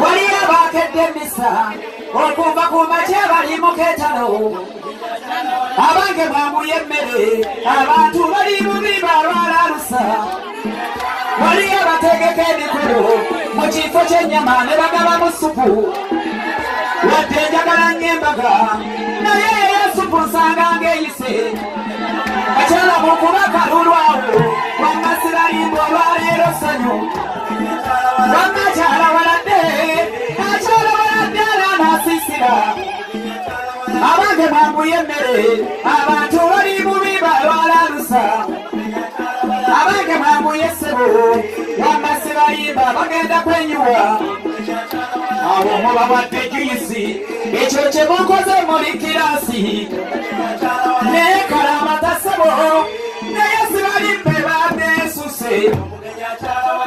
waliyo abakedde emisa okuva ku makya bali mu keetalo abange mwamulya emmere abantu bali bubi balwalalusa waliyo abategeka emikolo mu kifo ky'ennyama ne bagaba mu supu wadde njagala nnyo embaga naye eyo supu nsanga ng'eyise akyala mu kuba kalulwawo wammasiralimba olwaleero ssanyu wamma akyala waladde ala n'asiisira abange mwambuye emmere abantu bali bubi balwalalusa abange mwambuye essebo wammasiralimba bagenda kwenyuwa abo mubawadde juyisi ekyo kye mukoze muli kirasi naye kalamatasebo naye sibalimbe badesuse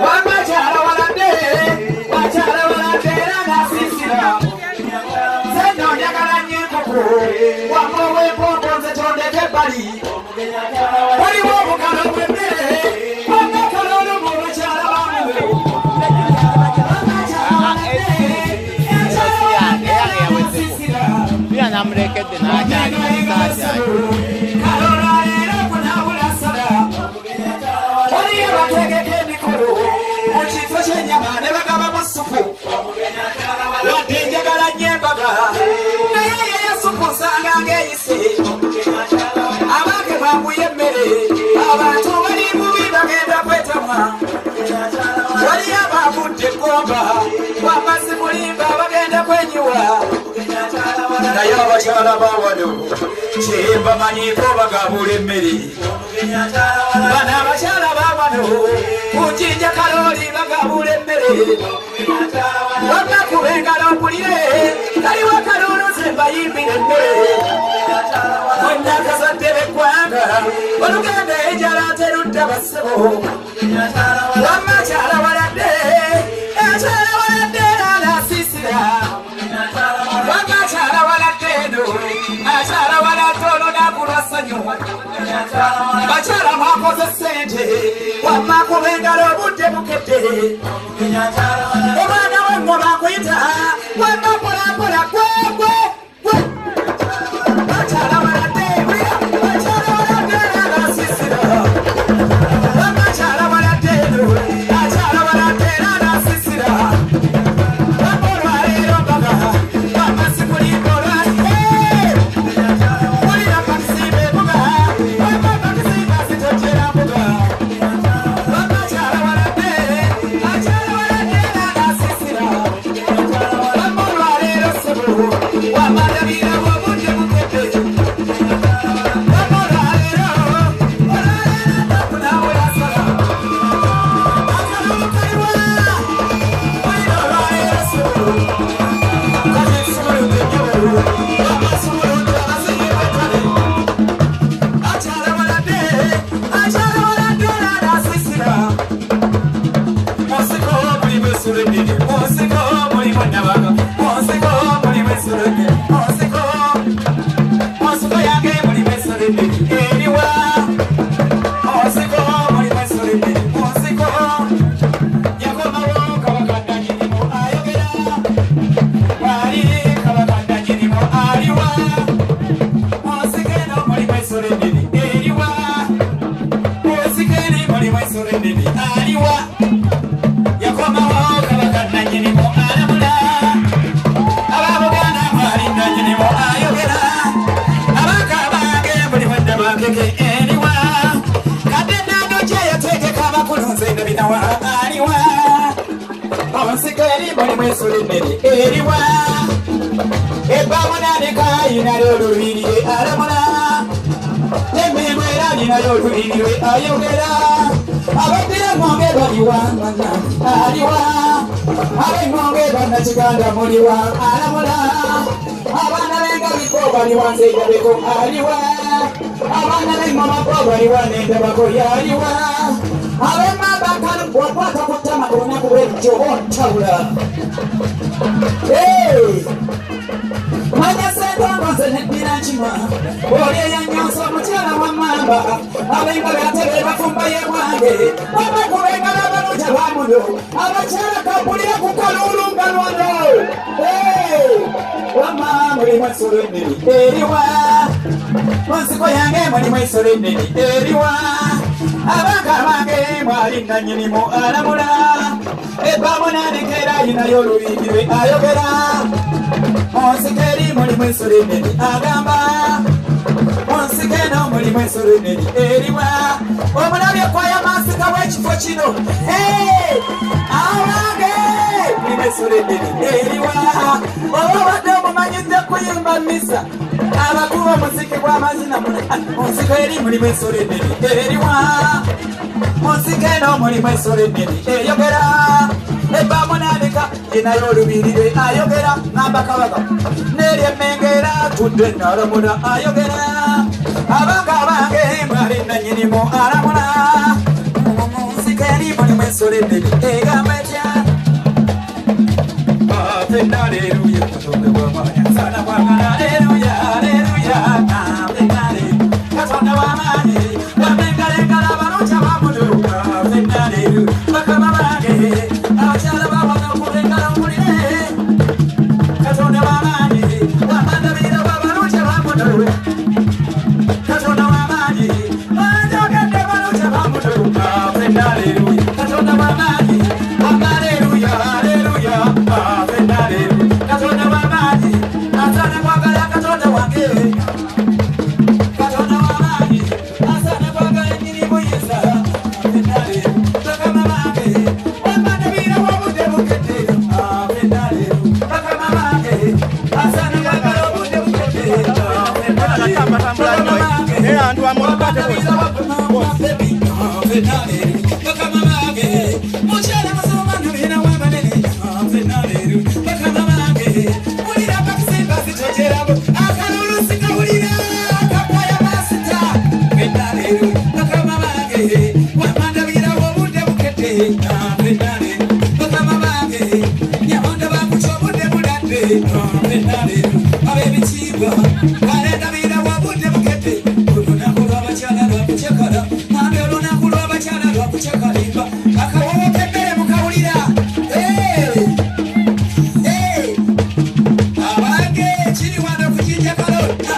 wamma kyala waladde era n'asiisira seno njagala nnyo enkoko wamma ow'empompo nze tondeka ebbali waliwo obukalo bw'emmere wamma kalolo mu bakyala bamuwe namulekedde n'akyali kalolo leero kunaabula sala waliyo bategeka emikolo mu kifo ky'ennyama ne bagaba mu supu wadde njagala nnyo embaga naye yeyo supu nsanga ng'eyise abange bambuye emmere abantu bali bubi bagenda kwetamwa waliyo abavudde eggomba wamazzi mulimba bagenda kwenyiwa naye abakyala bawano kyembamanyiiko bagabula emmere bano abakyala bawano kunjinja kalooli bagabula emmere wamma kuba engalo mpulire kaliwo kalooloze mbayimbira emmere mwenna akazadde b'eggwanga olugendo enjala terudda bassebo wamma akyala waladde era n'asiisira wamma akyala waladde eno akyala waladde olunaku lwa ssanyu bakyala mwakoze ssente wamma kuba engalo obudde bukedde omwana w'engoma akuyita wamma mpolampola gwegwe bakyala waladde era n'asiisira wamma akyala waladde eno akyala waladde era n'asiisira wamma olwaleero mbaga wamma sikulimba wulira kakisimba embuga wamma kakisimba zitojera mbuga wamma akyala waladde era n'asiisira wamma olwaleero ssebo wamma ndabirawo obudde bukedde wamma olwaleero nakunaawula sala akalulu kaliwa wulira olwaleero ssebo kati nsumuludde nnyo wamma nsumuludde abasinga ebetale akyala waladde era n'asiisira munsiko mulimu essula ennene munsiko mulimu nnabaga munsiko mulimu essula ennene munsiko yange mulimu essula ennene eriwa munsiko mulimu essula ennene munsiko yakomawo kabakandanyirimu ayogera wali kabakandanyirimu aliwa munsiko eno mulimu essula ennene eriwa munsiko eri mulimu essula ennene aliwa yakomawo kabakandanyirimu alamula ababuganda mwali nanyirimu ayogera abaka bange buli wadde bakeke eriwa kadde nando kyeyategeka abakulunze eno binawa aliwa onsiko eri mulimu essula ennene eriwa ebbamunanekayinali olulwirire alamula n'emmengo era alinayo olulwirire ayogera abaddira eŋŋonge baliwa aliwa ab'eŋŋonge bannakiganda muliwa alamula abaana b'engabiko baliwa nzeigabeko aliwa abaana b'eŋŋomako baliwa n'endabako yaliwa ab'emmamba nkanu bw'okwata ku ttama olunaku bw'ekityo ontawula manya sentongo nze neddira nki mutima oli yanyosa omukyala wa mamba abenga byatebe bafumba ye bwange abakubengala abalunja bamuno abakyala kampulira ku kalulu nga lwano wama mulimu ensolo ennene eriwa munsiko yange mulimu ensolo ennene eriwa abanga bange mwali nanyinimu alamula ebamunanekera ayinayo olubingirwe ayogera munsiko eri mulimu ensolo ennene agamba munsiko eno mulimu ensolo ennene eriwa omulabye kwaya mansika w'ekifo kino abange mulimu ensolo ennene eriwa oba obadde omumanyidde kuyimba misa abakuba omuziki gw'amazina munsiko eri mulimu ensolo ennene eriwa munsiko eno mulimu ensolo ennene eyogera ebamunandika yenayo olubirire ayogera ngamba kabaka neryemmengera tudde nalamula ayogera abanga abange mwali nanyinimu alamula munsiko eri mulimu ensolo ennene egamba etya fenna aleluya katonda w'amaanyi nsana bwagala aleluya aleluya fenna aleluya katonda w'amaanyi bamengalengala abalunja bamuluka fenna aleluya bakama bange abakyala babona okulengala omulire katonda w'amaanyi bamandabira babalunja bamuluka katonda w'amaanyi banjokedde balunja bamuluka fenna aleluya katonda w'amaanyi aleluya aleluya katonda w'amaanyi asana kwagala katonda wange katonda w'amaanyi asana kwagala enyirimu yisa fenale bakama bange wamandabira wobudde bukedde fenale bakama bange asana kwagala obudde bukedde fenale bakama bange mukyala musomanu bina wabanene fenale bakama bange mulira kakusimba zitojerabo akalulu sikawulira kapaya masita fenale bakama bange wamandabira wobudde bukedde fenale bakama bange nyamonda bakuca obudde budadde fenale ab'ebitiibwa balendabira wobudde bukedde olunaku lw'abakyala lwakucekala nambe olunaku lw'abakyala lwakucekalimba akawowo k'emmere mukawulira abange kiri wano kujinja kalota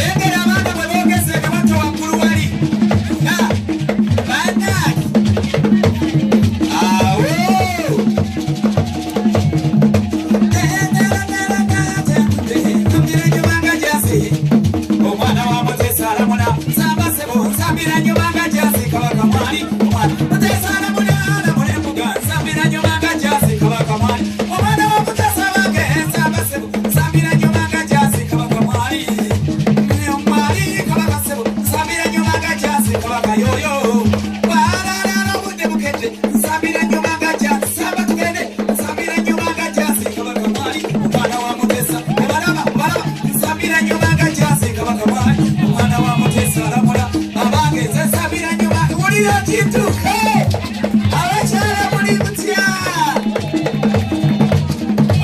engera abaana bwe boogeze nga bato waggulu wali bannaki awo nsambira jasi omwana wa Mutesa alamula nsamba sebo nsambira nyumanga jasi kabaka mwali omwana Mutesa alamula alamula embuga nsambira nyumanga jasi kabaka mwali omwana wa Mutesa bange nsamba sebo nsambira nyumanga jasi kabaka mwali mwali kabaka sebo nsambira nyumanga jasi kabaka yoyo balala obudde bukedde nsambira nyumanga jasi samba tugende nsambira nyumanga jasi kabaka mwali omwana wa Mutesa balaba nsambira nyumanga jasi kabaka mwali omwana wa Mutesa alamula abange nze nsambira nyumanga wulira kituuke abakyala muli mutya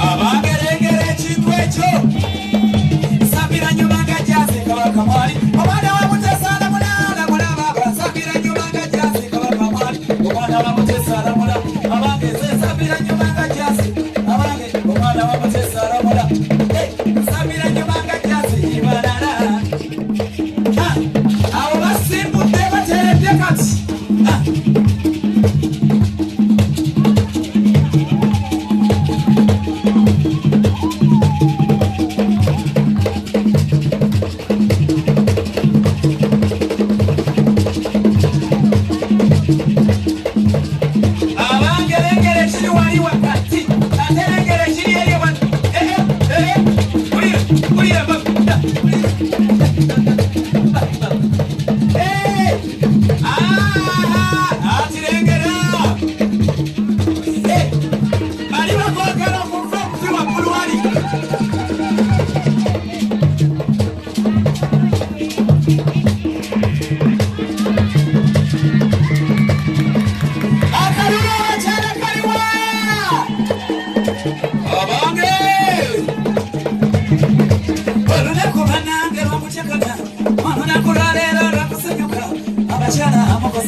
abangerengera ekintu ekyo nsambira nyumanga jasi kabaka mwali omwana wa Mutesa alamula alamula baba nsambira nyumanga jasi kabaka mwali omwana wa Mutesa alamula abange nze nsambira nyumanga jasi abange omwana wa Mutesa alamula nsambira nyumanga jasi balala abo basimbudde bateredde kati abangerengere kiri wali wakati aterengere kiri eri wano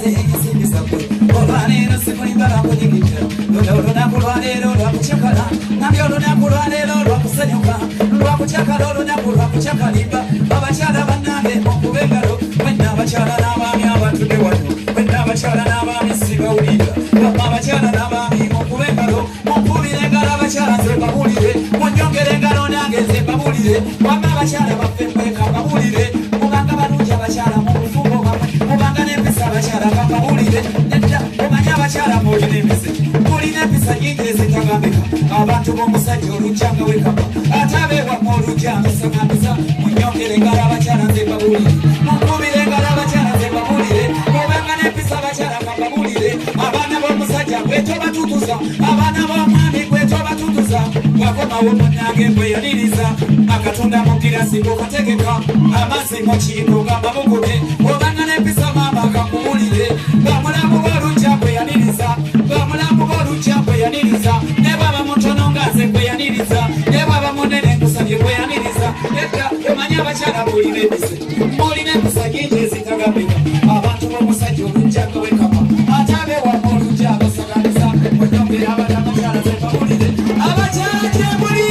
ensimisa kwe olwaleero simulimbala kunyigitira olunaku lwaleero lwakucyakala nambye olunaku lwaleero lwakusanyuka lwakucyakala olunaku lwakucyakalimba abakyala bannange mukube engalo mwenna abakyala n'abaami abatudde wano mwenna abakyala n'abaami sibawulira wamma abakyala n'abaami mukube engalo mukubire engalo abakyala nze mbabulire munyongere engalo nange nze mbabulire wamma abakyala baffe mweka mbabulire mubanga balungi abakyala mu bufumbo bamwe mubanga n'empisa abakyala bambabulire nedda omanyi abakyala mulina empisa mulina empisa nyingi ezitagambika abantu b'omusajja olujjanga wekapa ate abeewamma olujjanga sagambisa munyongere engalo abakyala nze mbabulire mukubire engalo abakyala nze mbabulire mubanga n'empisa abakyala bambabulire abaana b'omusajja gwetobatutuza abaana b'omwami gwetobatutuza wakomawo munnange gweyaliriza akatunda mu girasi gokategeka amazzi mu kiyiko gamba bugube obanga n'empisa mama akakubulire bamulamu b'olujja gweyaliriza bamulamu b'olujja gweyaliriza ne bwaba mutono nga nze gweyaniriza ne bwaba munene nkusabye gweyaniriza edda omanyi abakyala mulina empisa mulina empisa nyingi ezitagambika abantu b'omusajja olujja nga wekapa ate abeewamma olujja abasaganiza munyongere abana abakyala ze babulire abakyala gye muli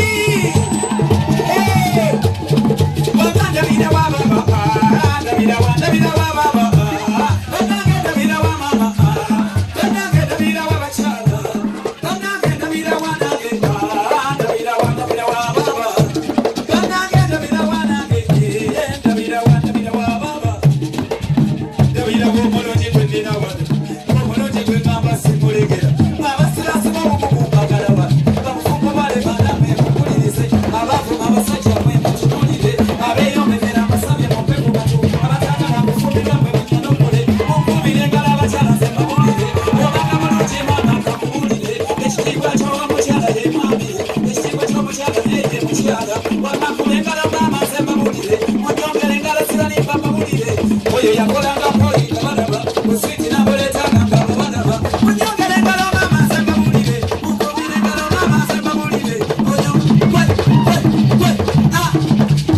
oyo yakolanga poli kabalaba muswiti naboletanga ngababalaba munyongere engalo mama nze mbabulire mukubire engalo mama nze mbabulire oyo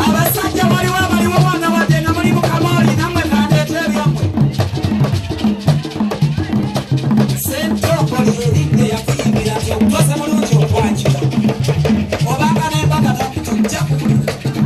abasajja baliwo mwana wadde nga muli mukamoli nammwe kandeeta ebyammwe sentokoli eringa yakuyingira nti okukoze mulungi okwanjira obanga n'embaga nakutujja